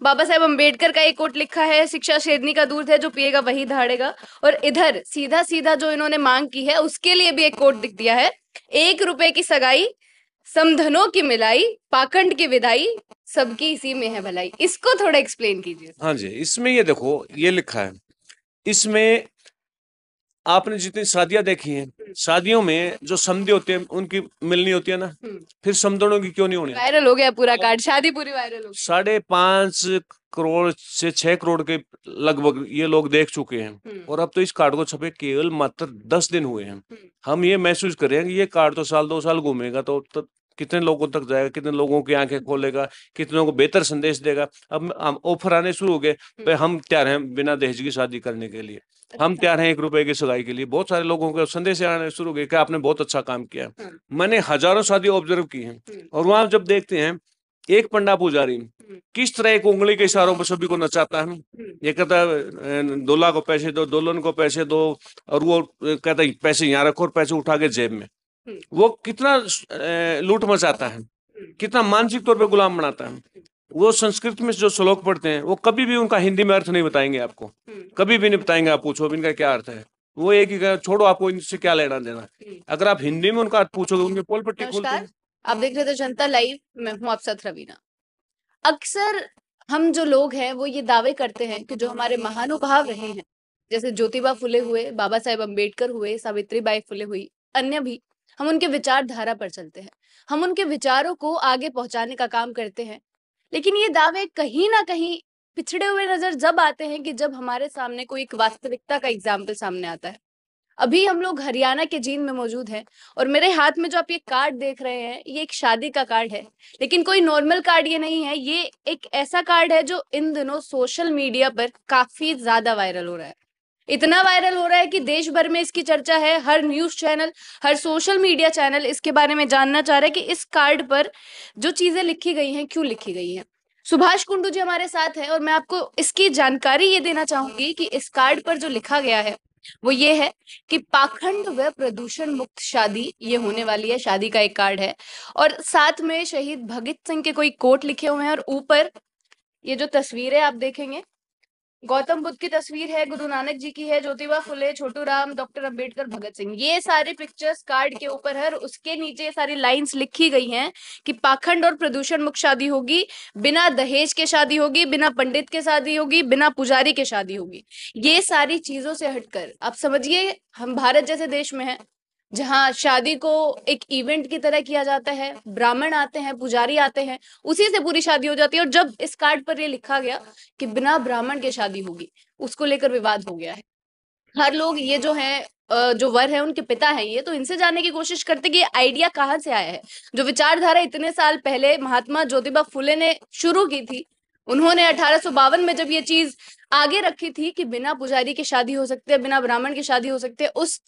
बाबा साहेब अम्बेडकर का एक कोट लिखा है, शिक्षा शेरनी का दूध है, जो पिएगा वही दहाड़ेगा। और इधर सीधा सीधा जो इन्होंने मांग की है उसके लिए भी एक कोट लिख दिया है, 1 रुपए की सगाई, समधनों की मिलाई, पाखंड की विदाई, सबकी इसी में है भलाई। इसको थोड़ा एक्सप्लेन कीजिए। हाँ जी, इसमें ये देखो, ये लिखा है, इसमें आपने जितनी शादियां देखी हैं, शादियों में जो समधी होते हैं उनकी मिलनी होती है ना, फिर समधनों की क्यों नहीं होनी? वायरल हो गया पूरा कार्ड, शादी पूरी वायरल हो गई। 5.5 करोड़ से 6 करोड़ के लगभग ये लोग देख चुके हैं। और अब तो इस कार्ड को छपे केवल मात्र 10 दिन हुए हैं। हम ये महसूस कर रहे हैं कि ये कार्ड तो साल 2 साल घूमेगा तो कितने लोगों तक जाएगा, कितने लोगों की आंखें खोलेगा, कितनों को बेहतर संदेश देगा। अब हम ऑफर आने शुरू हो गए, भाई हम तैयार हैं बिना दहेज की शादी करने के लिए, हम तैयार हैं 1 रुपए की सगाई के लिए। बहुत सारे लोगों को संदेश आने शुरू हो गए कि आपने बहुत अच्छा काम किया। मैंने हजारों शादी ऑब्जर्व की हैं, और वहां जब देखते हैं एक पंडा पुजारी किस तरह एक उंगली के इशारों पर सभी को नचाता है। ये कहता है दूल्हा को पैसे दो, दुल्हन को पैसे दो, और वो कहता है पैसे यहाँ रखो और पैसे उठा के जेब में। वो कितना लूट मचाता है, कितना मानसिक तौर पे गुलाम बनाता है। वो संस्कृत में जो श्लोक पढ़ते हैं वो कभी भी उनका हिंदी में अर्थ नहीं बताएंगे आपको, कभी भी नहीं बताएंगे। आप पूछो इनका क्या अर्थ है, वो एक ही कहेगा, छोड़ो आपको इनसे क्या लेना देना। अगर आप हिंदी में उनका अर्थ पूछोगे, उनके पोल पट्टी खोलते नमस्कार, हैं। आप देख रहे थे जनता लाइव, मैं हूं आप साथ रवीना। अक्सर हम जो लोग हैं वो ये दावे करते हैं कि जो हमारे महानुभाव रहे हैं, जैसे ज्योतिबा फुले हुए, बाबा साहेब अम्बेडकर हुए, सावित्री बाई फुले हुई, अन्य भी, हम उनके विचारधारा पर चलते हैं, हम उनके विचारों को आगे पहुंचाने का काम करते हैं। लेकिन ये दावे कहीं ना कहीं पिछड़े हुए नजर जब आते हैं कि जब हमारे सामने कोई एक वास्तविकता का एग्जाम्पल सामने आता है। अभी हम लोग हरियाणा के जींद में मौजूद हैं, और मेरे हाथ में जो आप ये कार्ड देख रहे हैं ये एक शादी का कार्ड है। लेकिन कोई नॉर्मल कार्ड ये नहीं है, ये एक ऐसा कार्ड है जो इन दिनों सोशल मीडिया पर काफी ज्यादा वायरल हो रहा है। इतना वायरल हो रहा है कि देश भर में इसकी चर्चा है, हर न्यूज चैनल, हर सोशल मीडिया चैनल इसके बारे में जानना चाह रहा है कि इस कार्ड पर जो चीजें लिखी गई हैं क्यों लिखी गई हैं। सुभाष कुंडू जी हमारे साथ है, और मैं आपको इसकी जानकारी ये देना चाहूंगी कि इस कार्ड पर जो लिखा गया है वो ये है कि पाखंड व प्रदूषण मुक्त शादी ये होने वाली है। शादी का एक कार्ड है, और साथ में शहीद भगत सिंह के कोई कोट लिखे हुए हैं, और ऊपर ये जो तस्वीरें आप देखेंगे, गौतम बुद्ध की तस्वीर है, गुरु नानक जी की है, ज्योतिबा फुले, छोटू राम, डॉक्टर अंबेडकर, भगत सिंह, ये सारे पिक्चर्स कार्ड के ऊपर है। और उसके नीचे ये सारी लाइंस लिखी गई हैं कि पाखंड और प्रदूषण मुक्त शादी होगी, बिना दहेज के शादी होगी, बिना पंडित के शादी होगी, बिना पुजारी के शादी होगी। ये सारी चीजों से हटकर आप समझिए, हम भारत जैसे देश में हैं जहाँ शादी को एक इवेंट की तरह किया जाता है, ब्राह्मण आते हैं, पुजारी आते हैं, उसी से पूरी शादी हो जाती है। और जब इस कार्ड पर ये लिखा गया कि बिना ब्राह्मण के शादी होगी, उसको लेकर विवाद हो गया है। हर लोग ये जो है जो वर है उनके पिता हैं, ये तो इनसे जानने की कोशिश करते कि ये आइडिया कहाँ से आया है। जो विचारधारा इतने साल पहले महात्मा ज्योतिबा फुले ने शुरू की थी, उन्होंने 1852 में जब ये चीज आगे रखी थी कि बिना पुजारी की शादी हो सकती है, बिना ब्राह्मण की शादी हो सकती है, उस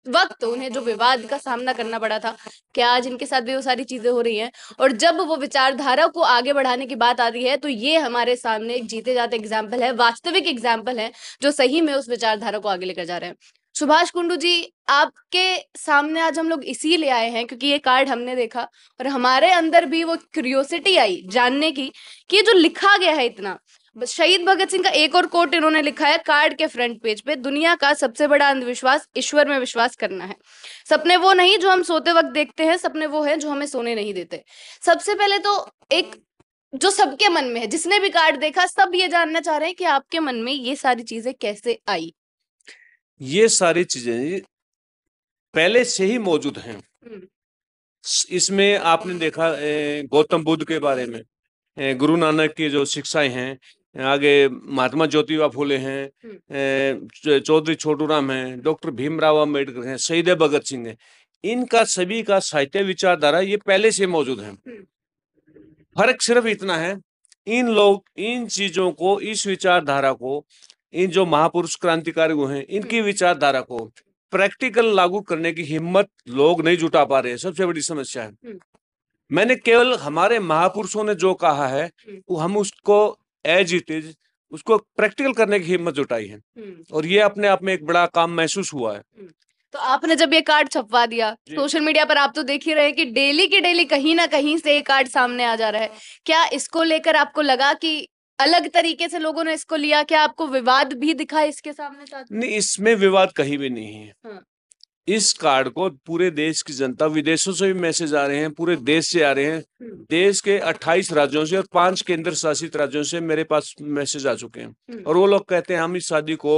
वक्त उन्हें जो विवाद का सामना करना पड़ा था, क्या आज इनके साथ भी वो सारी चीजें हो रही हैं। और जब वो विचारधारा को आगे बढ़ाने की बात आ रही है तो ये हमारे सामने एक जीते जाते एग्जाम्पल है, वास्तविक एग्जाम्पल है, जो सही में उस विचारधारा को आगे लेकर जा रहे हैं। सुभाष कुंडू जी, आपके सामने आज हम लोग इसीलिए आए हैं क्योंकि ये कार्ड हमने देखा और हमारे अंदर भी वो क्यूरियोसिटी आई जानने की कि ये जो लिखा गया है इतना। बस शहीद भगत सिंह का एक और कोट इन्होंने लिखा है कार्ड के फ्रंट पेज पे, दुनिया का सबसे बड़ा अंधविश्वास ईश्वर में विश्वास करना है। सपने वो नहीं जो हम सोते वक्त देखते हैं, सपने वो है जो हमें सोने नहीं देते। सबसे पहले तो एक जो सबके मन में है, जिसने भी कार्ड देखा सब ये जानना चाह रहे हैं कि आपके मन में ये सारी चीजें कैसे आई। ये सारी चीजें पहले से ही मौजूद हैं। इसमें आपने देखा गौतम बुद्ध के बारे में, गुरु नानक की जो शिक्षाएं हैं, आगे महात्मा ज्योतिबा फुले हैं, चौधरी छोटू राम हैं, डॉक्टर भीमराव अम्बेडकर हैं, शहीद भगत सिंह हैं। इनका सभी का साहित्य विचारधारा ये पहले से मौजूद है। फर्क सिर्फ इतना है, इन लोग इन चीजों को, इस विचारधारा को, इन जो महापुरुष क्रांतिकारी हुए हैं इनकी विचारधारा को प्रैक्टिकल लागू करने की हिम्मत लोग नहीं जुटा पा रहे हैं। सबसे बड़ी समस्या है। मैंने केवल हमारे महापुरुषों ने जो कहा है वो हम उसको एज इट इज उसको प्रैक्टिकल करने की हिम्मत जुटाई है, और ये अपने आप में एक बड़ा काम महसूस हुआ है। तो आपने जब ये कार्ड छपवा दिया सोशल मीडिया पर, आप तो देख ही रहे हैं कि डेली की डेली कहीं ना कहीं से ये कार्ड सामने आ जा रहा है। क्या इसको लेकर आपको लगा कि अलग तरीके से लोगों ने इसको लिया? क्या आपको विवाद भी दिखा इसके सामने साथ में? नहीं, इसमें विवाद कहीं भी नहीं है। हाँ। इस कार्ड को पूरे देश की जनता, विदेशों से भी मैसेज आ रहे हैं, पूरे देश से आ रहे हैं। देश के 28 राज्यों से और 5 केंद्र शासित राज्यों से मेरे पास मैसेज आ चुके हैं, और वो लोग कहते हैं हम इस शादी को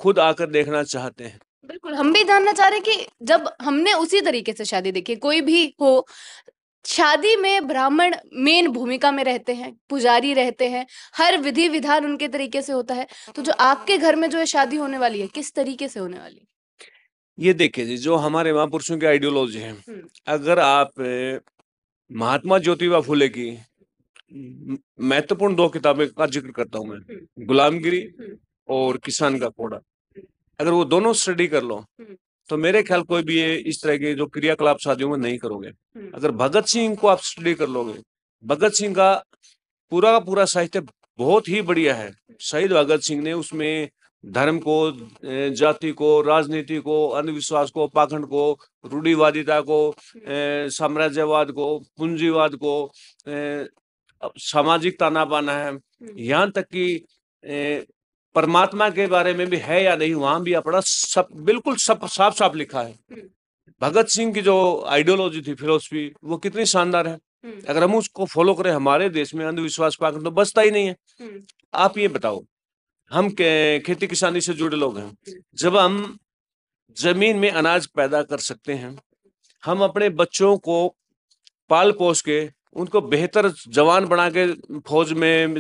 खुद आकर देखना चाहते हैं। बिल्कुल, हम भी जानना चाह रहे हैं कि जब हमने उसी तरीके से शादी देखी, कोई भी हो, शादी में ब्राह्मण मेन भूमिका में रहते हैं, पुजारी रहते हैं, हर विधि विधान उनके तरीके से होता है। तो जो आपके घर में जो ये शादी होने वाली है, किस तरीके से होने वाली है? ये देखिए जी, जो हमारे महापुरुषों की आइडियोलॉजी है, अगर आप महात्मा ज्योतिबा फुले की महत्वपूर्ण 2 किताबें का जिक्र करता हूं मैं, गुलामगिरी और किसान का कोड़ा, अगर वो दोनों स्टडी कर लो तो मेरे ख्याल कोई भी ये इस तरह के जो क्रियाकलाप शादियों में नहीं करोगे। अगर भगत सिंह को आप स्टडी कर लोगे, भगत सिंह का पूरा साहित्य बहुत ही बढ़िया है। शहीद भगत सिंह ने उसमें धर्म को, जाति को, राजनीति को, अंधविश्वास को, पाखंड को, रूढ़िवादिता को, साम्राज्यवाद को, पूंजीवाद को, सामाजिक ताना बाना है, यहाँ तक कि परमात्मा के बारे में भी है या नहीं, वहां भी अपना सब बिल्कुल सब साफ साफ लिखा है। भगत सिंह की जो आइडियोलॉजी थी, फिलोसफी, वो कितनी शानदार है। अगर हम उसको फॉलो करें, हमारे देश में अंधविश्वास पाखंड तो बचता ही नहीं है। आप ये बताओ, हम खेती किसानी से जुड़े लोग हैं, जब हम जमीन में अनाज पैदा कर सकते हैं, हम अपने बच्चों को पाल पोस के उनको बेहतर जवान बना के फौज में,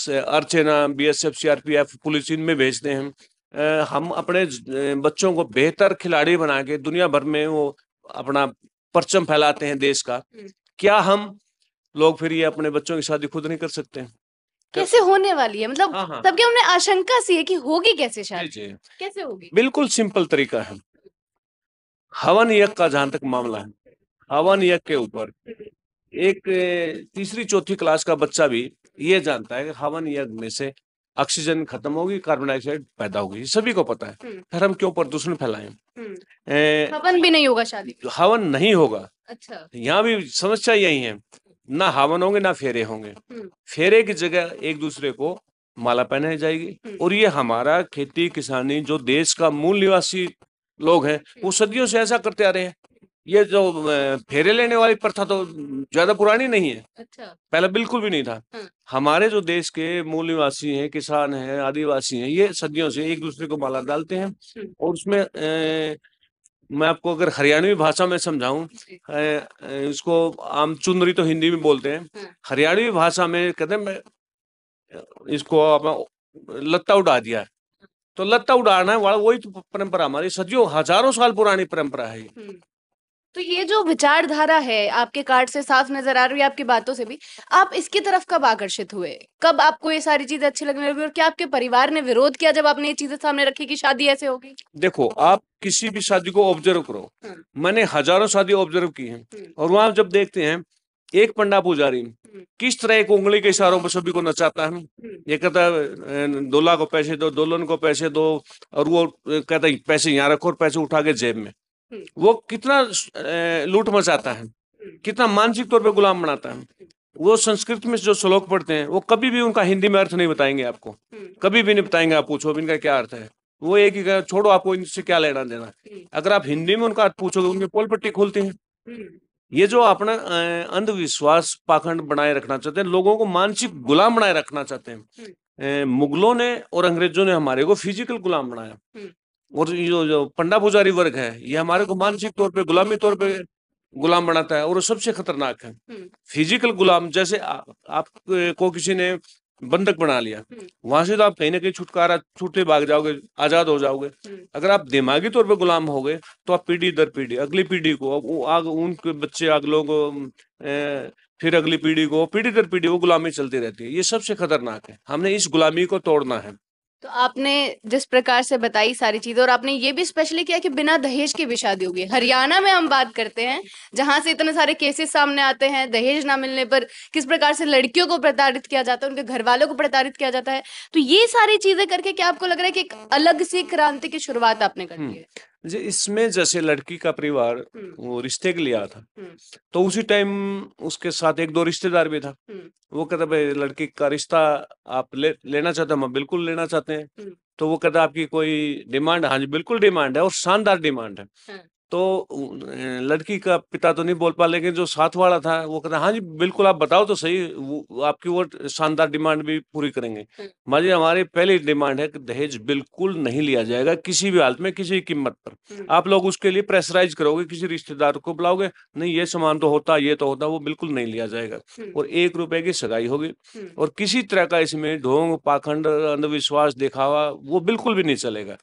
अर्चना, बीएसएफ, सीआरपीएफ, पुलिस इनमें भेजते हैं। हम अपने बच्चों को बेहतर खिलाड़ी बना के दुनिया भर में वो अपना परचम फैलाते हैं देश का। क्या हम लोग फिर ये अपने बच्चों की शादी खुद नहीं कर सकते हैं? कैसे होने वाली है? मतलब हाँ, हाँ। सबके हमने आशंका सी है कि होगी कैसे जी, शादी? जी। कैसे होगी? बिल्कुल सिंपल तरीका है। हवन यज्ञ का जहां तक मामला है, हवन यज्ञ के ऊपर एक तीसरी चौथी क्लास का बच्चा भी ये जानता है कि हवन यज्ञ में से ऑक्सीजन खत्म होगी, कार्बन डाइऑक्साइड पैदा होगी, सभी को पता है। फिर हम क्यों प्रदूषण फैलाएं? हवन भी नहीं होगा शादी में? हवन नहीं होगा। अच्छा। यहाँ भी समस्या यही है, ना हवन होंगे ना फेरे होंगे। फेरे की जगह एक दूसरे को माला पहनाई जाएगी, और ये हमारा खेती किसानी जो देश का मूल निवासी लोग हैं, वो सदियों से ऐसा करते आ रहे हैं। ये जो फेरे लेने वाली प्रथा तो ज्यादा पुरानी नहीं है। अच्छा। पहले बिल्कुल भी नहीं था। हमारे जो देश के मूल निवासी हैं, किसान हैं, आदिवासी हैं, ये सदियों से एक दूसरे को माला डालते हैं, और उसमें मैं आपको अगर हरियाणवी भाषा में समझाऊं, इसको आम चुनरी तो हिंदी में बोलते हैं, हरियाणवी भाषा में कहते हैं इसको लत्ता उड़ा दिया है। तो लत्ता उड़ाना वाला वही तो परंपरा, हमारी सदियों हजारों साल पुरानी परंपरा है। तो ये जो विचारधारा है आपके कार्ड से साफ नजर आ रही है, आपकी बातों से भी, आप इसकी तरफ कब आकर्षित हुए? कब आपको ये सारी चीजें अच्छी लगने लगी? और क्या आपके परिवार ने विरोध किया जब आपने ये चीजें सामने रखी कि शादी ऐसे होगी? देखो, आप किसी भी शादी को ऑब्जर्व करो, मैंने हजारों शादी ऑब्जर्व की हैं, और वहां जब देखते हैं एक पंडा पुजारी किस तरह एक उंगली के इशारों पर सभी को नचाता है। ये कहता है दूल्हा को पैसे दो, दुल्हन को पैसे दो, और वो कहता है पैसे यहाँ रखो, और पैसे उठा के जेब में। वो कितना लूट मचाता है, कितना मानसिक तौर पे गुलाम बनाता है। वो संस्कृत में जो श्लोक पढ़ते हैं, वो कभी भी उनका हिंदी में अर्थ नहीं बताएंगे आपको, कभी भी नहीं बताएंगे। आप पूछो इनका क्या अर्थ है, वो एक ही कहे, छोड़ो आपको इनसे क्या लेना देना। अगर आप हिंदी में उनका अर्थ पूछोगे, उनकी पोल पट्टी खोलती है। ये जो अपना अंधविश्वास पाखंड बनाए रखना चाहते हैं, लोगों को मानसिक गुलाम बनाए रखना चाहते हैं। मुगलों ने और अंग्रेजों ने हमारे को फिजिकल गुलाम बनाया, और ये जो पंडा पुजारी वर्ग है, ये हमारे को मानसिक तौर पे, गुलामी तौर पे गुलाम बनाता है, और वो सबसे खतरनाक है। फिजिकल गुलाम, जैसे आप को किसी ने बंधक बना लिया, वहां से तो आप कहीं ना कहीं छुटकारा छूटे भाग जाओगे, आजाद हो जाओगे। अगर आप दिमागी तौर पे गुलाम हो गए, तो आप पीढ़ी दर पीढ़ी, अगली पीढ़ी को, उनके बच्चे, अगलों को, फिर अगली पीढ़ी को, पीढ़ी दर पीढ़ी वो गुलामी चलती रहती है। ये सबसे खतरनाक है, हमने इस गुलामी को तोड़ना है। तो आपने जिस प्रकार से बताई सारी चीजें, और आपने ये भी स्पेशली किया कि बिना दहेज की भी शादी होगी। हरियाणा में हम बात करते हैं जहां से इतने सारे केसेस सामने आते हैं, दहेज ना मिलने पर किस प्रकार से लड़कियों को प्रताड़ित किया जाता है, उनके घर वालों को प्रताड़ित किया जाता है। तो ये सारी चीजें करके क्या आपको लग रहा है कि एक अलग सी क्रांति की शुरुआत आपने कर दी है? जी, इसमें जैसे लड़की का परिवार वो रिश्ते के लिए आया था, तो उसी टाइम उसके साथ एक दो रिश्तेदार भी था। वो कहता भाई लड़की का रिश्ता आप लेना चाहते हो? हम बिल्कुल लेना चाहते हैं। तो वो कहता आपकी कोई डिमांड? हाँ जी, बिल्कुल डिमांड है और शानदार डिमांड है। तो लड़की का पिता तो नहीं बोल पा, लेकिन जो साथ वाला था वो कहता हाँ जी बिल्कुल, आप बताओ तो सही, वो आपकी वो शानदार डिमांड भी पूरी करेंगे। माँ जी, हमारी पहली डिमांड है कि दहेज बिल्कुल नहीं लिया जाएगा किसी भी हालत में, किसी भी कीमत पर। आप लोग उसके लिए प्रेशराइज करोगे, किसी रिश्तेदार को बुलाओगे, नहीं ये सामान तो होता, ये तो होता, वो बिल्कुल नहीं लिया जाएगा। और 1 रुपए की सगाई होगी और किसी तरह का इसमें ढोंग, पाखंड, अंधविश्वास, दिखावा वो बिल्कुल भी नहीं चलेगा।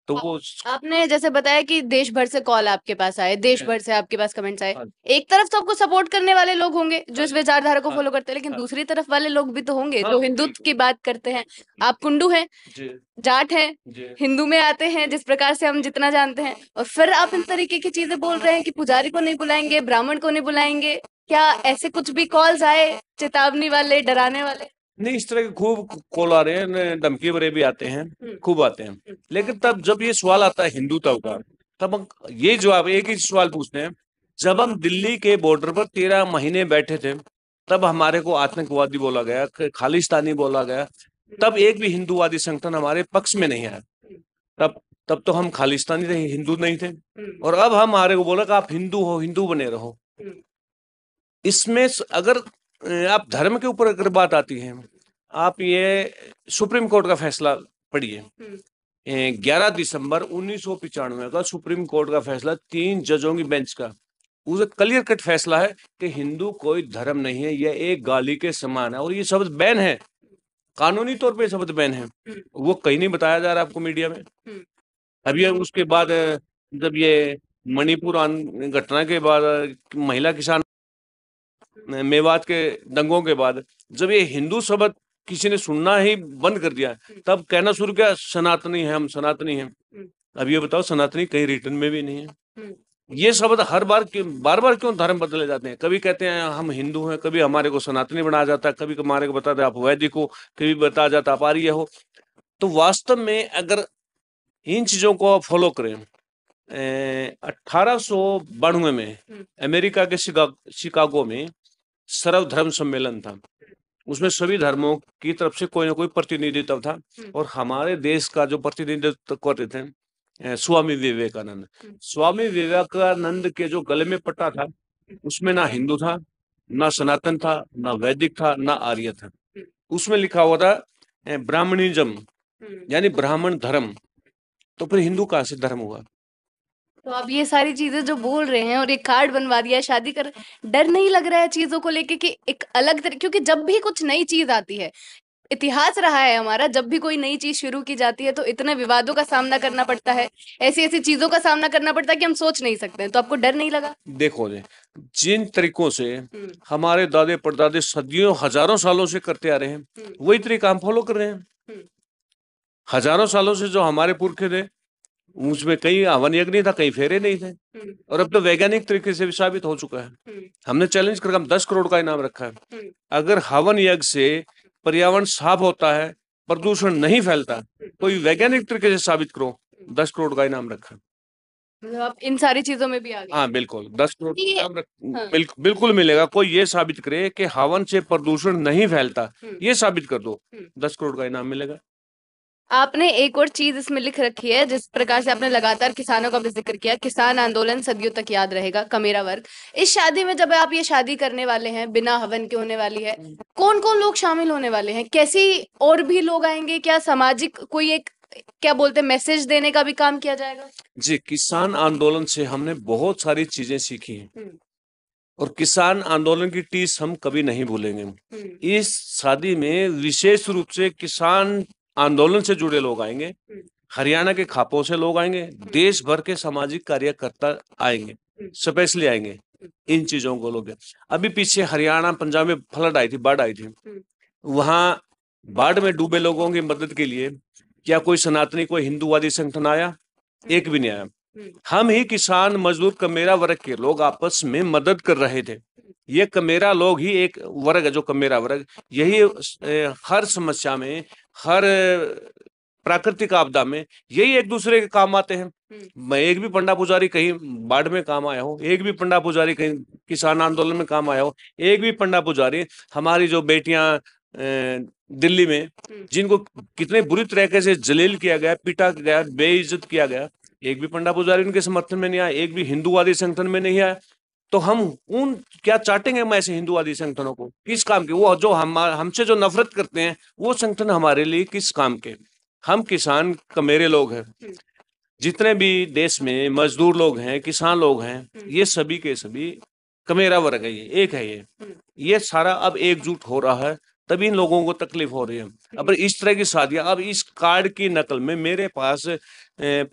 तो आ- वो आपने जैसे बताया कि देश भर से कॉल आपके पास आए, देश भर से आपके पास कमेंट्स आए। हाँ, एक तरफ तो आपको सपोर्ट करने वाले लोग होंगे जो इस हाँ, विचारधारा को हाँ, फॉलो करते हैं, लेकिन हाँ, दूसरी तरफ वाले लोग भी तो होंगे हाँ, जो हिंदुत्व की बात करते हैं। आप कुंडू हैं, जी, जाट हैं, जी। हिंदू में आते हैं जिस प्रकार से हम जितना जानते हैं, और फिर आप इन तरीके की चीजें बोल रहे हैं कि पुजारी को नहीं बुलाएंगे, ब्राह्मण को नहीं बुलाएंगे। क्या ऐसे कुछ भी कॉल्स आए, चेतावनी वाले, डराने वाले? नहीं, इस तरह के खूब कॉल आ रहे हैं, धमकी भरे भी आते हैं, खूब आते हैं। लेकिन तब जब ये सवाल आता है हिंदुत्व का, तब हम ये जवाब एक ही सवाल पूछते हैं। जब हम दिल्ली के बॉर्डर पर 13 महीने बैठे थे, तब हमारे को आतंकवादी बोला गया, खालिस्तानी बोला गया। तब एक भी हिंदूवादी संगठन हमारे पक्ष में नहीं आया। तब तब तो हम खालिस्तानी थे, हिंदू नहीं थे। और अब हमारे को बोला कि आप हिंदू हो, हिंदू बने रहो। इसमें अगर आप धर्म के ऊपर अगर बात आती है, आप ये सुप्रीम कोर्ट का फैसला पढ़िए। 11 दिसंबर 1995 का सुप्रीम कोर्ट का फैसला, 3 जजों की बेंच का, उसे क्लियर कट फैसला है कि हिंदू कोई धर्म नहीं है, यह एक गाली के समान है। और ये शब्द बैन है, कानूनी तौर पे शब्द बैन है। वो कहीं नहीं बताया जा रहा आपको मीडिया में। अभी उसके बाद जब ये मणिपुर घटना के बाद, महिला किसान मेवात के दंगों के बाद, जब ये हिंदू शब्द किसी ने सुनना ही बंद कर दिया, तब कहना शुरू किया सनातनी है, हम सनातनी हैं। अब ये बताओ, सनातनी कहीं रिटर्न में भी नहीं है। ये शब्द हर बार बार बार क्यों धर्म बदले जाते हैं? कभी कहते हैं हम हिंदू हैं, कभी हमारे को सनातनी बनाया जाता है, कभी हमारे को बताते आप वैदिक हो, कभी बताया जाता आप आर्य हो। तो वास्तव में अगर इन चीजों को आप फॉलो करें, 1892 में अमेरिका के शिकागो में सर्वधर्म सम्मेलन था। उसमें सभी धर्मों की तरफ से कोई ना कोई प्रतिनिधित्व था। और हमारे देश का जो प्रतिनिधित्व करते थे स्वामी विवेकानंद। स्वामी विवेकानंद के जो गले में पट्टा था, उसमें ना हिंदू था, ना सनातन था, ना वैदिक था, ना आर्य था। उसमें लिखा हुआ था ब्राह्मणिज्म, यानी ब्राह्मण धर्म। तो फिर हिंदू कहाँ से धर्म हुआ? तो आप ये सारी चीजें जो बोल रहे हैं और एक कार्ड बनवा दिया, शादी कर, डर नहीं लग रहा है चीजों को लेके कि एक अलग तरह, क्योंकि जब भी कुछ नई चीज आती है, इतिहास रहा है हमारा, जब भी कोई नई चीज शुरू की जाती है तो इतने विवादों का सामना करना पड़ता है, ऐसी ऐसी चीजों का सामना करना पड़ता है कि हम सोच नहीं सकते हैं। तो आपको डर नहीं लगा? देखो जी, जिन तरीकों से हमारे दादे परदादे सदियों हजारों सालों से करते आ रहे हैं, वही तरीका हम फॉलो कर रहे हैं। हजारों सालों से जो हमारे पुरखे थे, उसमें कहीं हवन यज्ञ नहीं था, कहीं फेरे नहीं थे। और अब तो वैज्ञानिक तरीके से भी साबित हो चुका है। हमने चैलेंज करके हम 10 करोड़ का इनाम रखा है। अगर हवन यज्ञ से पर्यावरण साफ होता है, प्रदूषण नहीं फैलता, कोई वैज्ञानिक तरीके से साबित करो, 10 करोड़ का इनाम रखा है। मतलब आप इन सारी चीजों में भी आ गए? हाँ बिल्कुल, 10 करोड़ का ये इनाम हाँ। बिल्कुल मिलेगा। कोई ये साबित करे कि हवन से प्रदूषण नहीं फैलता, ये साबित कर दो, 10 करोड़ का इनाम मिलेगा। आपने एक और चीज इसमें लिख रखी है, जिस प्रकार से आपने लगातार किसानों का भी जिक्र किया, किसान आंदोलन सदियों तक याद रहेगा, कमेरा वर्ग। इस शादी में जब आप ये शादी करने वाले हैं, बिना हवन के होने वाली है, कौन कौन लोग शामिल होने वाले हैं? कैसी और भी लोग आएंगे? क्या सामाजिक कोई एक, क्या बोलते हैं, मैसेज देने का भी काम किया जाएगा? जी, किसान आंदोलन से हमने बहुत सारी चीजें सीखी हैं और किसान आंदोलन की टीस हम कभी नहीं भूलेंगे। इस शादी में विशेष रूप से किसान आंदोलन से जुड़े लोग आएंगे, हरियाणा के खापों से लोग आएंगे, देश भर के सामाजिक कार्यकर्ता आएंगे, स्पेशली आएंगे। इन चीजों को लोग, अभी पीछे हरियाणा पंजाब में फ्लड आई थी, बाढ़ आई थी, वहां बाढ़ में डूबे लोगों की मदद के लिए क्या कोई सनातनी, कोई हिंदूवादी संगठन आया? एक भी नहीं आया। हम ही किसान मजदूर कमेरा वर्ग के लोग आपस में मदद कर रहे थे। ये कमेरा लोग ही एक वर्ग है, जो कमेरा वर्ग, यही हर समस्या में, हर प्राकृतिक आपदा में यही एक दूसरे के काम आते हैं। मैं एक भी पंडा पुजारी कहीं बाढ़ में काम आया हो, एक भी पंडा पुजारी कहीं किसान आंदोलन में काम आया हो, एक भी पंडा पुजारी हमारी जो बेटियां दिल्ली में जिनको कितने बुरी तरीके से जलील किया गया, पीटा गया, बेइज्जत किया गया, एक भी पंडा पुजारी उनके समर्थन में नहीं आया, एक भी हिंदूवादी संगठन में नहीं आया। तो हम उन क्या चाटेंगे हम ऐसे हिंदूवादी संगठनों को किस काम के? वो जो हमसे जो नफरत करते हैं वो संगठन हमारे लिए किस काम के? हम किसान कमेरे लोग हैं, जितने भी देश में मजदूर लोग हैं, किसान लोग हैं, ये सभी के सभी कमेरा वर्ग है, ये एक है। ये सारा अब एकजुट हो रहा है, तभी इन लोगों को तकलीफ हो रही है। अब इस तरह की शादियां, अब इस कार्ड की नकल में मेरे पास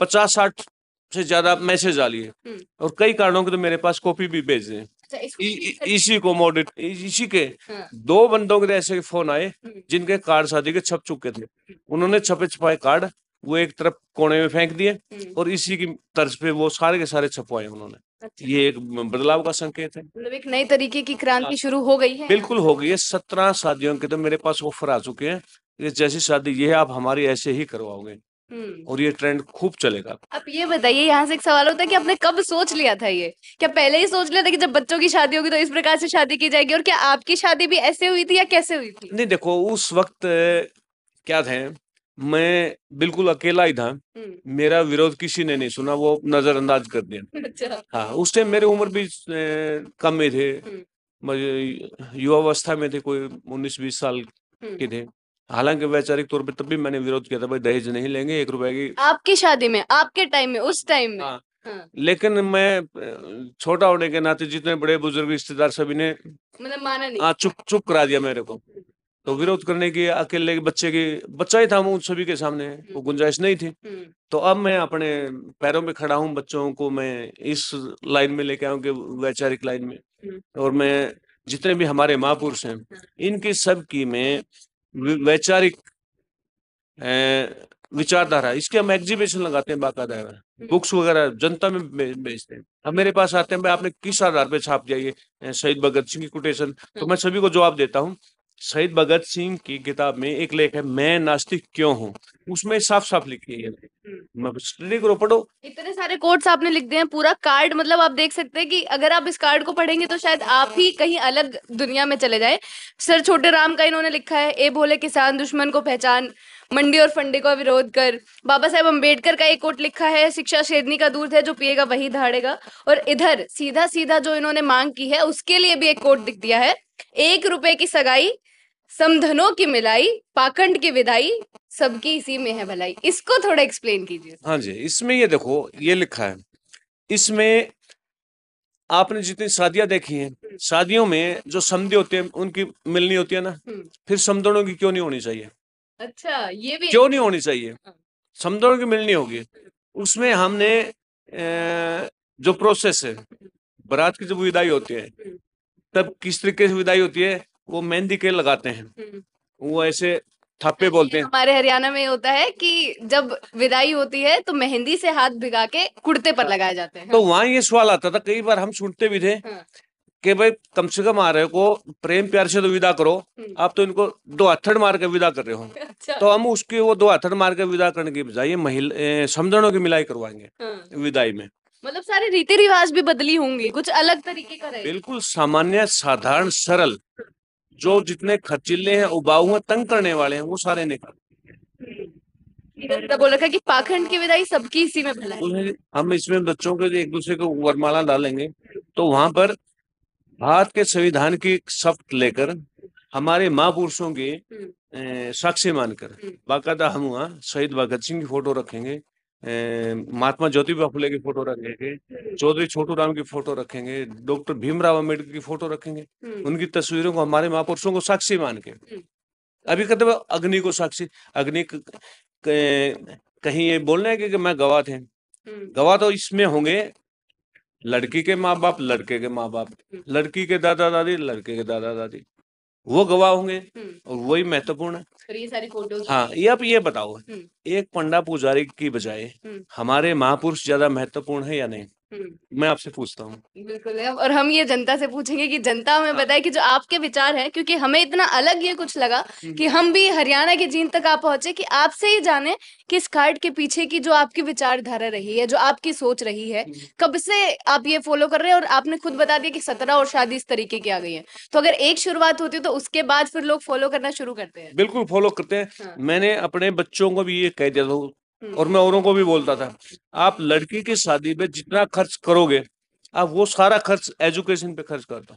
50-60 से ज्यादा मैसेज आ लिए और कई कार्डों के तो मेरे पास कॉपी भी भेज दें। इसी को मॉडिट इसी के 2 बंदों के ऐसे फोन आए जिनके कार्ड शादी के छप चुके थे। उन्होंने छपे छपाए कार्ड वो एक तरफ कोने में फेंक दिए और इसी की तर्ज पे वो सारे के सारे छपवाए उन्होंने। अच्छा। ये एक बदलाव का संकेत है, मतलब एक नई तरीके की क्रांति शुरू हो गई है। बिल्कुल हो गई है। 17 शादियों के तो मेरे पास ऑफर आ चुके हैं, ये जैसी शादी ये है आप हमारी ऐसे ही करवाओगे और ये ट्रेंड खूब चलेगा। अब ये बताइए, यहाँ से एक सवाल होता है कि आपने कब सोच लिया था ये? क्या पहले ही सोच लिया था कि जब बच्चों की शादी होगी तो इस प्रकार से शादी की जाएगी? और क्या आपकी शादी भी ऐसे हुई थी या कैसे हुई थी? नहीं देखो, उस वक्त क्या थे, मैं बिल्कुल अकेला ही था, मेरा विरोध किसी ने नहीं सुना, वो नजरअंदाज कर दिया। अच्छा। हाँ, उस टाइम मेरी उम्र भी कम में थे, युवावस्था में थे, कोई 19-20 साल के थे। हालांकि वैचारिक तौर पे तब भी मैंने विरोध किया था, भाई दहेज नहीं लेंगे 1 रुपए की। आपकी शादी में, आपके टाइम में, उस टाइम में? हाँ, हाँ। लेकिन मैं छोटा होने के नाते जितने बड़े बुजुर्ग रिश्तेदार सभी ने मतलब माना नहीं? चुप चुप करा दिया मेरे को। तो विरोध करने की अकेले के बच्चा ही था मैं उन सभी के सामने, वो गुंजाइश नहीं थी। तो अब मैं अपने पैरों पे खड़ा हूँ, बच्चों को मैं इस लाइन में लेके आऊँ कि वैचारिक लाइन में, और मैं जितने भी हमारे महापुरुष हैं इनकी सब की मैं वैचारिक विचारधारा, इसके हम एग्जीबिशन लगाते हैं, बाकायदा बुक्स वगैरह जनता में बेचते हैं। अब मेरे पास आते हैं, भाई आपने किस आधार पे छाप दिया ये शहीद भगत सिंह की कोटेशन? तो मैं सभी को जवाब देता हूँ, शहीद भगत सिंह की किताब में एक लेख है, मैं नास्तिक क्यों हूँ, उसमें साफ साफ लिखी है, मैं स्टडी करो, पढ़ो। इतने सारे कोट्स आपने लिख दिए हैं, पूरा कार्ड, मतलब आप देख सकते हैं कि अगर आप इस कार्ड को पढ़ेंगे तो शायद आप ही कहीं अलग दुनिया में चले जाएं। सर छोटे राम का इन्होंने लिखा है, ए भोले किसान दुश्मन को पहचान, मंडी और फंडे का विरोध कर। बाबा साहेब अम्बेडकर का एक कोट लिखा है, शिक्षा शेरनी का दूध है, जो पिएगा वही धाड़ेगा। और इधर सीधा सीधा जो इन्होंने मांग की है उसके लिए भी एक कोट लिख दिया है, 1 रुपए की सगाई, समधनों की मिलाई, पाखंड की विदाई, सबकी इसी में है भलाई। इसको थोड़ा एक्सप्लेन कीजिए। हाँ जी, इसमें ये देखो, ये लिखा है, इसमें आपने जितनी शादियां देखी हैं, शादियों में जो समधी होते हैं उनकी मिलनी होती है ना, फिर समधनों की क्यों नहीं होनी चाहिए? अच्छा, ये भी क्यों नहीं होनी चाहिए? समधनों की मिलनी होगी। उसमें हमने जो प्रोसेस है, बारात की जब विदाई होती है तब किस तरीके से विदाई होती है, वो मेहंदी के लगाते हैं, वो ऐसे थप्पे बोलते हैं। हमारे हरियाणा में होता है कि जब विदाई होती है तो मेहंदी से हाथ भिगा के कुर्ते पर लगाए जाते हैं। तो वहां ये सवाल आता था, कई बार हम सुनते भी थे कि भाई कम से कम आ रहे को प्रेम प्यार से तो विदा करो, आप तो इनको 2 हथड़ मार के विदा कर रहे हो। अच्छा। तो हम उसकी वो 2 हथड़ मार के विदा करने की बजाय महिला समधनों की मिलाई करवाएंगे विदाई में। मतलब सारे रीति रिवाज भी बदली होंगी, कुछ अलग तरीके का रहेगा। बिल्कुल सामान्य, साधारण, सरल, जो जितने खर्चीले हैं, उबाऊ हैं, तंग करने वाले हैं, वो सारे निकल। इधर बोल रखा है कि पाखंड की विदाई सबकी इसी में भलाई। हम इसमें बच्चों के एक दूसरे को वरमाला डालेंगे तो वहां पर भारत के संविधान की शपथ लेकर हमारे महापुरुषों के साक्षी मानकर बाकायदा हम वहाँ शहीद भगत सिंह की फोटो रखेंगे, महात्मा ज्योतिबा फुले की फोटो रखेंगे, चौधरी छोटू राम की फोटो रखेंगे, डॉक्टर भीमराव अम्बेडकर की फोटो रखेंगे, उनकी तस्वीरों को हमारे महापुरुषों को साक्षी मान के। अभी कहते हैं अग्नि को साक्षी, अग्नि कहीं ये बोलना है कि मैं गवाह थे, गवाह तो इसमें होंगे लड़की के माँ बाप, लड़के के माँ बाप, लड़की के दादा दादी, लड़के के दादा दादी, वो गवाह होंगे और वही महत्वपूर्ण है। और ये सारी फोटोज। हाँ, ये आप ये बताओ, एक पंडा पुजारी की बजाय हमारे महापुरुष ज्यादा महत्वपूर्ण है या नहीं? मैं आपसे पूछता हूँ। बिल्कुल है, और हम ये जनता से पूछेंगे कि जनता हमें बताए कि जो आपके विचार हैं, क्योंकि हमें इतना अलग ये कुछ लगा कि हम भी हरियाणा की जींद तक आप पहुंचे कि आपसे ही जाने कि इस कार्ड के पीछे की जो आपकी विचारधारा रही है, जो आपकी सोच रही है, कब से आप ये फॉलो कर रहे हैं। और आपने खुद बता दिया कि 17 और शादी इस तरीके की आ गई है, तो अगर एक शुरुआत होती है तो उसके बाद फिर लोग फॉलो करना शुरू करते हैं। बिल्कुल फॉलो करते हैं। हाँ। मैंने अपने बच्चों को भी ये कह दिया था, और मैं औरों को भी बोलता था, आप लड़की की शादी पे जितना खर्च करोगे, आप वो सारा खर्च एजुकेशन पे खर्च कर दो।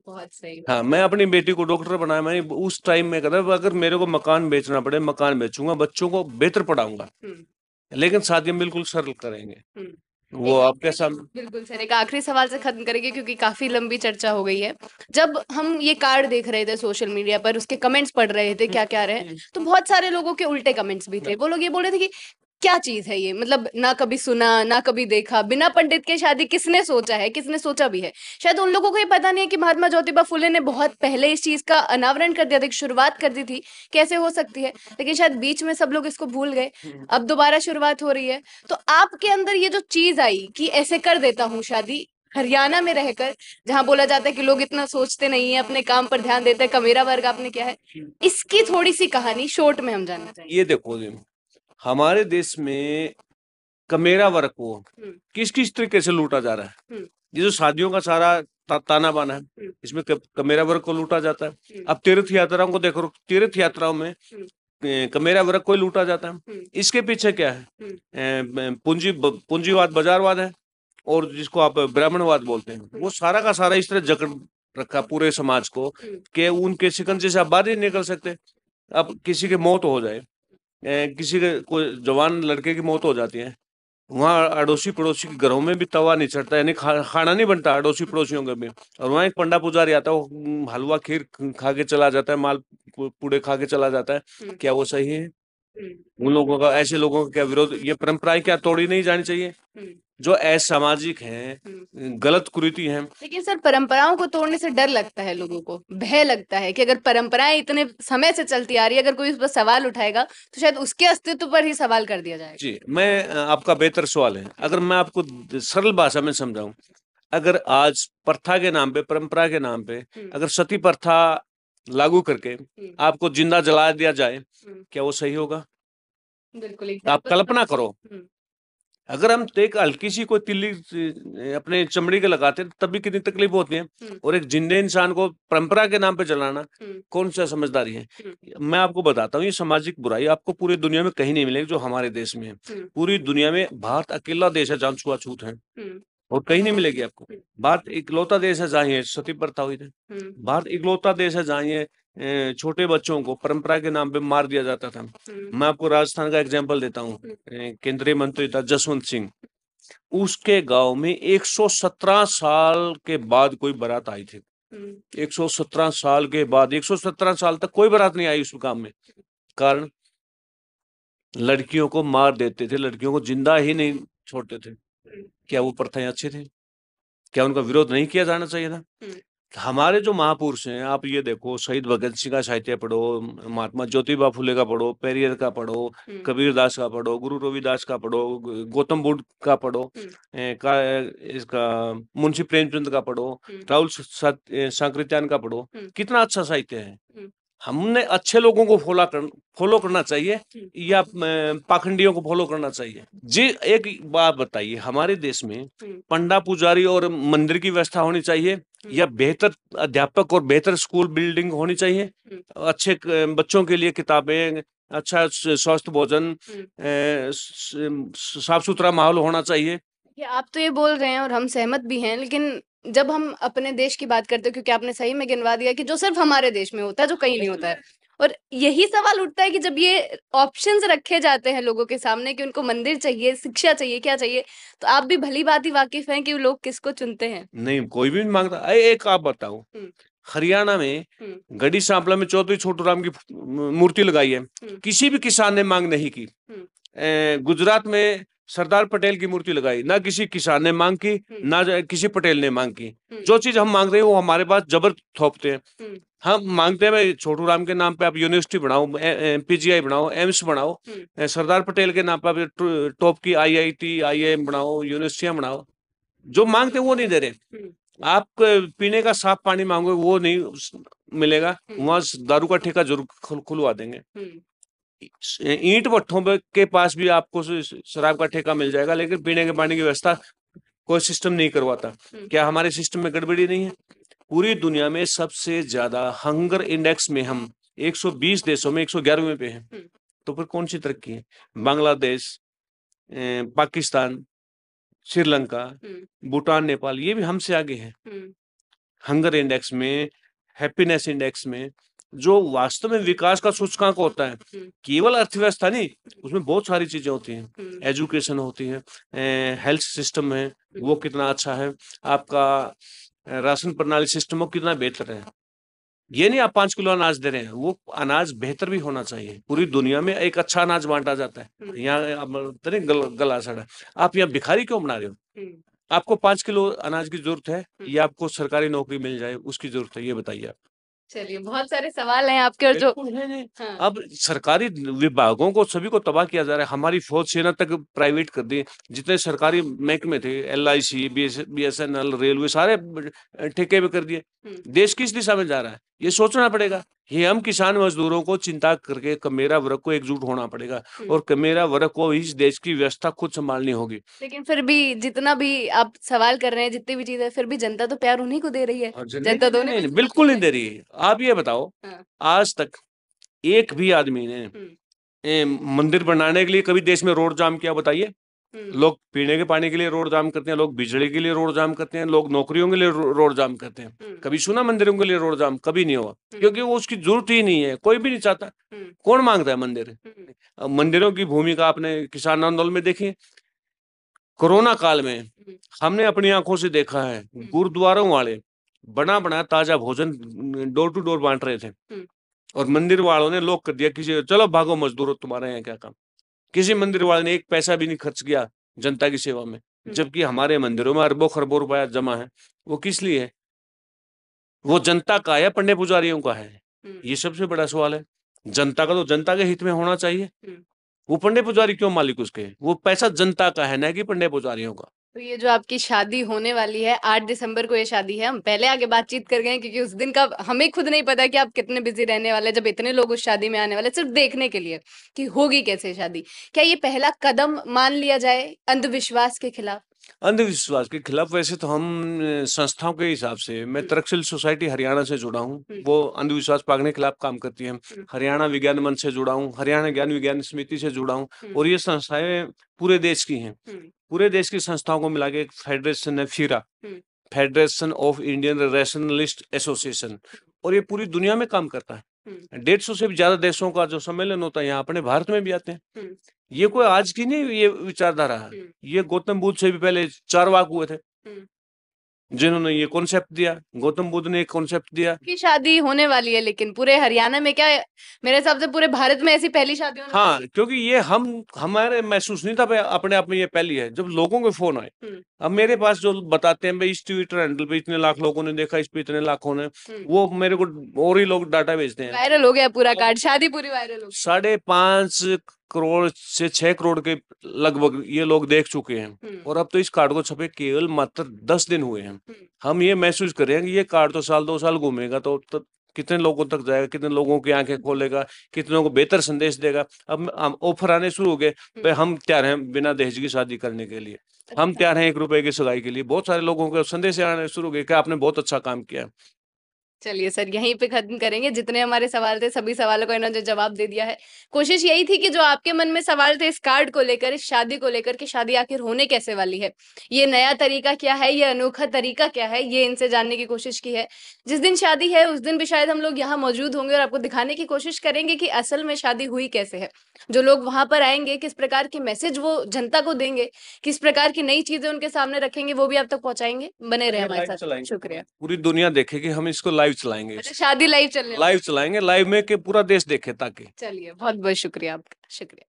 बहुत सही। हाँ, मैं अपनी बेटी को डॉक्टर बनाया, मैंने उस टाइम में कहा अगर मेरे को मकान बेचना पड़े मकान बेचूंगा, बच्चों को बेहतर पढ़ाऊंगा, लेकिन शादी बिल्कुल सरल करेंगे। वो आपके सामने। बिल्कुल सर, एक आखिरी सवाल से खत्म करेंगे क्योंकि काफी लंबी चर्चा हो गई है। जब हम ये कार्ड देख रहे थे सोशल मीडिया पर, उसके कमेंट्स पढ़ रहे थे क्या क्या रहे, तो बहुत सारे लोगों के उल्टे कमेंट्स भी थे। वो लोग ये बोल रहे थे कि क्या चीज है ये, मतलब ना कभी सुना ना कभी देखा, बिना पंडित के शादी किसने सोचा है, किसने सोचा भी है। शायद उन लोगों को ये पता नहीं है कि महात्मा ज्योतिबा फुले ने बहुत पहले इस चीज का अनावरण कर दिया था, शुरुआत कर दी थी कैसे हो सकती है, लेकिन शायद बीच में सब लोग इसको भूल गए। अब दोबारा शुरुआत हो रही है, तो आपके अंदर ये जो चीज आई कि ऐसे कर देता हूँ शादी, हरियाणा में रहकर, जहां बोला जाता है कि लोग इतना सोचते नहीं है, अपने काम पर ध्यान देते हैं, कमेरा वर्ग आपने क्या है, इसकी थोड़ी सी कहानी शॉर्ट में हम जानना चाहेंगे। ये देखो जी, हमारे देश में कमेरा वर्ग को किस किस तरीके से लूटा जा रहा है। ये जो शादियों का सारा ताना बाना है, इसमें कमेरा वर्ग को लूटा जाता है। अब तीर्थ यात्राओं को देखो, तीर्थ यात्राओं में कमेरा वर्ग को लूटा जाता है। इसके पीछे क्या है? पूंजीवाद, बाजारवाद है, और जिसको आप ब्राह्मणवाद बोलते हैं, वो सारा का सारा इस तरह जकड़ रखा पूरे समाज को कि उनके शिकंजे से आप बाहर नहीं निकल सकते। अब किसी की मौत हो जाए, किसी के कोई जवान लड़के की मौत हो जाती है, वहाँ अड़ोसी पड़ोसी के घरों में भी तवा नहीं चढ़ता, यानी खाना नहीं बनता अड़ोसी पड़ोसियों के भी। और वहाँ एक पंडा पुजारी आता है, वो हलवा खीर खा के चला जाता है, माल पूड़े खा के चला जाता है। क्या वो सही है? उन लोगों का, ऐसे लोगों का क्या विरोध? ये परंपराएं क्या तोड़ी नहीं जानी चाहिए? जो असामाजिक हैं, गलत कुरीति हैं। लेकिन सर, परंपराओं को तोड़ने से डर लगता है लोगों को, भय लगता है कि अगर परंपराएं इतने समय से चलती आ रही है, अगर कोई उस पर सवाल उठाएगा तो शायद उसके अस्तित्व पर ही सवाल कर दिया जाएगा। जी, मैं आपका बेहतर सवाल है, अगर मैं आपको सरल भाषा में समझाऊं, अगर आज प्रथा के नाम पे, परंपरा के नाम पे, अगर सती प्रथा लागू करके आपको जिंदा जला दिया जाए, क्या वो सही होगा? बिल्कुल। आप कल्पना करो, अगर हम एक हल्की सी कोई तिल्ली अपने चमड़ी के लगाते हैं तब भी कितनी तकलीफ होती है, और एक जिंदे इंसान को परंपरा के नाम पे जलाना कौन सा समझदारी है? मैं आपको बताता हूँ, ये सामाजिक बुराई आपको पूरी दुनिया में कहीं नहीं मिलेगी जो हमारे देश में है। पूरी दुनिया में भारत अकेला देश है जहाँ छुआछूत है, और कहीं नहीं मिलेगी आपको। भारत इकलौता देश है जहाँ ये सती प्रथा हुई थी। भारत इकलौता देश है जहाँ ये छोटे बच्चों को परंपरा के नाम पे मार दिया जाता था। मैं आपको राजस्थान का एग्जांपल देता हूँ। केंद्रीय मंत्री था जसवंत सिंह, उसके गांव में 117 साल के बाद कोई बारात आई थी। 117 साल के बाद, 117 साल तक कोई बारात नहीं आई उस गांव में। कारण, लड़कियों को मार देते थे, लड़कियों को जिंदा ही नहीं छोड़ते थे। क्या वो प्रथाएं अच्छी थी? क्या उनका विरोध नहीं किया जाना चाहिए था? हमारे जो महापुरुष हैं, आप ये देखो, शहीद भगत सिंह का साहित्य पढ़ो, महात्मा ज्योतिबा फुले का पढ़ो, पेरियर का पढ़ो, कबीर दास का पढ़ो, गुरु रविदास का पढ़ो, गौतम बुद्ध का पढ़ो, इसका मुंशी प्रेमचंद का पढ़ो, राहुल सांकृत्यायन का पढ़ो। कितना अच्छा साहित्य है। हमने अच्छे लोगों को फॉलो करना चाहिए या पाखंडियों को फॉलो करना चाहिए? जी, एक बात बताइए, हमारे देश में पंडा पुजारी और मंदिर की व्यवस्था होनी चाहिए, या बेहतर अध्यापक और बेहतर स्कूल बिल्डिंग होनी चाहिए, अच्छे बच्चों के लिए किताबें, अच्छा स्वस्थ भोजन, साफ सुथरा माहौल होना चाहिए? ये आप तो ये बोल रहे हैं और हम सहमत भी हैं, लेकिन जब हम अपने देश की बात करते हैं, क्योंकि आपने सही में गिनवा दिया कि जो सिर्फ हमारे देश में होता है, जो कहीं नहीं होता है, और यही सवाल उठता है कि जब ये ऑप्शंस रखे जाते हैं लोगों के सामने कि उनको मंदिर चाहिए, शिक्षा चाहिए, क्या चाहिए, तो आप भी भली भांति वाकिफ हैं कि वो लोग किसको चुनते हैं। नहीं, कोई भी नहीं मांगता। एक आप बताओ, हरियाणा में गढ़ी सांपला में चौधरी छोटू राम की मूर्ति लगाई है, किसी भी किसान ने मांग नहीं की। गुजरात में सरदार पटेल की मूर्ति लगाई, ना किसी किसान ने मांग की, ना किसी पटेल ने मांग की। जो चीज हम मांग रहे हैं वो हमारे पास जबर थोपते हैं। हम मांगते हैं भाई छोटू राम के नाम पे आप यूनिवर्सिटी बनाओ, पीजीआई बनाओ, एम्स बनाओ, सरदार पटेल के नाम पे आप टॉप की आईआईटी, आईआईएम बनाओ, यूनिवर्सिटियां बनाओ। जो मांगते हैं वो नहीं दे रहे। आप पीने का साफ पानी मांगोगे वो नहीं मिलेगा, वहां दारू का ठेका जरूर खुलवा देंगे। ईंट भट्ठों के पास भी आपको शराब का ठेका मिल जाएगा, लेकिन पीने के पानी की व्यवस्था कोई सिस्टम नहीं करवाता। क्या हमारे सिस्टम में गड़बड़ी नहीं है? पूरी दुनिया में सबसे ज्यादा हंगर इंडेक्स में हम 120 देशों में 111वें पे हैं। तो फिर कौन सी तरक्की है? बांग्लादेश, पाकिस्तान, श्रीलंका, भूटान, नेपाल, ये भी हमसे आगे हैं हंगर इंडेक्स में, हैप्पीनेस इंडेक्स में। जो वास्तव में विकास का सूचकांक होता है, केवल अर्थव्यवस्था नहीं, उसमें बहुत सारी चीजें होती हैं। एजुकेशन होती है, हेल्थ सिस्टम है वो कितना अच्छा है, आपका राशन प्रणाली सिस्टम वो कितना बेहतर है। ये नहीं आप 5 किलो अनाज दे रहे हैं, वो अनाज बेहतर भी होना चाहिए। पूरी दुनिया में एक अच्छा अनाज बांटा जाता है, यहाँ गला सड़ा। आप यहाँ भिखारी क्यों बना रहे हो? आपको 5 किलो अनाज की जरूरत है या आपको सरकारी नौकरी मिल जाए उसकी जरूरत है? ये बताइए आप। चलिए, बहुत सारे सवाल हैं आपके और जो है। हाँ। अब सरकारी विभागों को सभी को तबाह किया जा रहा है। हमारी फौज सेना तक प्राइवेट कर दी। जितने सरकारी महकमे थे, LIC, BSNL, रेलवे, सारे ठेके पे कर दिए। देश किस दिशा में जा रहा है ये सोचना पड़ेगा। ये हम किसान मजदूरों को चिंता करके कमेरा वर्ग को एकजुट होना पड़ेगा और कमेरा वर्ग को इस देश की व्यवस्था खुद संभालनी होगी। लेकिन फिर भी जितना भी आप सवाल कर रहे हैं, जितनी भी चीजें, फिर भी जनता तो प्यार उन्हीं को दे रही है। जनता तो नहीं, बिल्कुल नहीं दे रही है। आप ये बताओ, आज तक एक भी आदमी ने मंदिर बनाने के लिए कभी देश में रोड जाम किया? बताइए। लोग पीने के पानी के लिए रोड जाम करते हैं, लोग बिजली के लिए रोड जाम करते हैं, लोग नौकरियों के लिए रोड जाम करते हैं। कभी सुना मंदिरों के लिए रोड जाम? कभी नहीं हुआ, क्योंकि वो उसकी जरूरत ही नहीं है, कोई भी नहीं चाहता। कौन मांगता है मंदिर? मंदिरों की भूमिका आपने किसान आंदोलन में देखी। कोरोना काल में हमने अपनी आंखों से देखा है, गुरुद्वारों वाले बना बना ताजा भोजन डोर टू डोर बांट रहे थे और मंदिर वालों ने लॉक कर दिया, किसी चलो भागो मजदूरों, तुम्हारे यहाँ क्या काम। किसी मंदिर वाले ने एक पैसा भी नहीं खर्च किया जनता की सेवा में, जबकि हमारे मंदिरों में अरबों खरबों रुपया जमा है। वो किस लिए है? वो जनता का है या पंडे पुजारियों का है? ये सबसे बड़ा सवाल है। जनता का तो जनता के हित में होना चाहिए। वो पंडे पुजारी क्यों मालिक उसके? वो पैसा जनता का है, ना कि पंडे पुजारियों का। तो ये जो आपकी शादी होने वाली है, 8 दिसंबर को ये शादी है। हम पहले आगे बातचीत कर गए क्योंकि उस दिन का हमें खुद नहीं पता कि आप कितने बिजी रहने वाले, जब इतने लोग उस शादी में आने वाले सिर्फ देखने के लिए कि होगी कैसे शादी। क्या ये पहला कदम मान लिया जाए अंधविश्वास के खिलाफ? अंधविश्वास के खिलाफ वैसे तो हम संस्थाओं के हिसाब से, मैं तक्षशिला सोसाइटी हरियाणा से जुड़ा हूँ, वो अंधविश्वास भागने के खिलाफ काम करती है। हरियाणा विज्ञान मंच से जुड़ा हूँ, हरियाणा ज्ञान विज्ञान समिति से जुड़ा हूँ और ये संस्थाएं पूरे देश की हैं। पूरे देश की संस्थाओं को मिला के एक फेडरेशन है, FIRA, federation of Indian rationalist association, और ये पूरी दुनिया में काम करता है। 150 से भी ज्यादा देशों का जो सम्मेलन होता है यहाँ अपने भारत में भी आते हैं। ये कोई आज की नहीं ये विचारधारा है, ये गौतम बुद्ध से भी पहले चारवाक हुए थे जिन्होंने ये कॉन्सेप्ट दिया। गौतम बुद्ध ने एक कॉन्सेप्ट दिया की शादी होने वाली है, लेकिन पूरे हरियाणा में क्या, मेरे हिसाब से पूरे भारत में ऐसी पहली शादी होने हाँ, क्योंकि ये हमारे महसूस नहीं था अपने आप में ये पहली है। जब लोगों के फोन आए, अब मेरे पास जो बताते हैं भाई इस ट्विटर हैंडल पे इतने लाख लोगों ने देखा, इस पे इतने लाखों ने, वो मेरे को और ही लोग डाटा भेजते हैं। वायरल हो गया पूरा कार्ड, शादी पूरी वायरल हो। 5.5 करोड़ से 6 करोड़ के लगभग ये लोग देख चुके हैं और अब तो इस कार्ड को छपे केवल मात्र 10 दिन हुए हैं। हम ये महसूस कर रहे हैं कि ये कार्ड तो 1-2 साल घूमेगा तो कितने लोगों तक जाएगा, कितने लोगों की आंखें खोलेगा, कितने लोगों को बेहतर संदेश देगा। अब ऑफर आने शुरू हो गए, हम तैयार हैं बिना दहेज की शादी करने के लिए, हम तैयार हैं 1 रुपए की सगाई के लिए। बहुत सारे लोगों को संदेश आने शुरू हो गए कि आपने बहुत अच्छा काम किया। चलिए सर, यहीं पे खत्म करेंगे। जितने हमारे सवाल थे सभी सवालों का इन्होंने जवाब दे दिया है। कोशिश यही थी कि जो आपके मन में सवाल थे इस कार्ड को लेकर, इस शादी को लेकर कि शादी आखिर होने कैसे वाली है, ये नया तरीका क्या है, ये अनोखा तरीका क्या है, ये इनसे जानने की कोशिश की है। जिस दिन शादी है उस दिन भी शायद हम लोग यहाँ मौजूद होंगे और आपको दिखाने की कोशिश करेंगे कि असल में शादी हुई कैसे है। जो लोग वहां पर आएंगे किस प्रकार की मैसेज वो जनता को देंगे, किस प्रकार की नई चीजें उनके सामने रखेंगे, वो भी आप तक पहुंचाएंगे। बने रहे हमारे साथ। शुक्रिया। पूरी दुनिया देखेगी, हम इसको लाइव चलाएंगे। अच्छा, शादी लाइव चलने लाइव चलाएंगे, लाइव में के पूरा देश देखे ताकि। चलिए, बहुत बहुत शुक्रिया आपका, शुक्रिया।